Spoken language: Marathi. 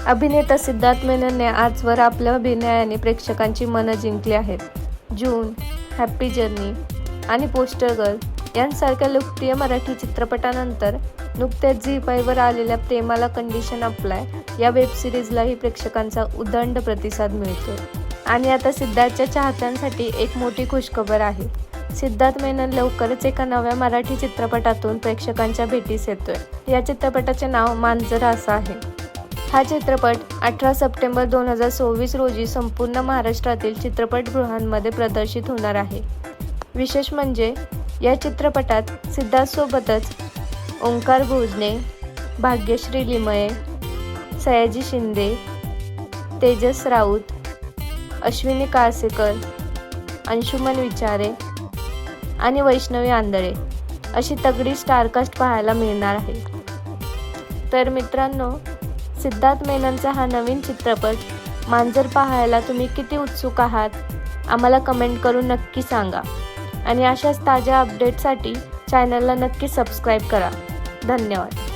अभिनेता सिद्धार्थ मेननने आजवर आपल्या अभिनयाने प्रेक्षकांची मनं जिंकली आहेत. जून, हॅपी जर्नी आणि पोस्टर गर्ल यांसारख्या लोकप्रिय मराठी चित्रपटानंतर नुकत्याच झी5वर आलेल्या प्रेमाला कंडिशन अप्लाय या वेबसिरीजलाही प्रेक्षकांचा उदंड प्रतिसाद मिळतोय. आणि आता सिद्धार्थच्या चाहत्यांसाठी एक मोठी खुशखबर आहे. सिद्धार्थ मेनन लवकरच एका नव्या मराठी चित्रपटातून प्रेक्षकांच्या भेटीस येतोय. या चित्रपटाचे नाव मांजरा असं आहे. हा चित्रपट 18 सप्टेंबर 2024 रोजी संपूर्ण महाराष्ट्रातील चित्रपटगृहांमध्ये प्रदर्शित होणार आहे. विशेष म्हणजे या चित्रपटात सिद्धार्थसोबतच ओंकार भोजने, भाग्यश्री लिमये, सयाजी शिंदे, तेजस राऊत, अश्विनी काळसेकर, अंशुमन विचारे आणि वैष्णवी आंधळे अशी तगडी स्टारकास्ट पाहायला मिळणार आहे. तर मित्रांनो, सिद्धार्थ मेननचा हा नवीन चित्रपट मांजर पाहायला तुम्ही किती उत्सुक आहात आम्हाला कमेंट करून नक्की सांगा. आणि अशाच ताज्या अपडेटसाठी चॅनलला नक्की सबस्क्राईब करा. धन्यवाद.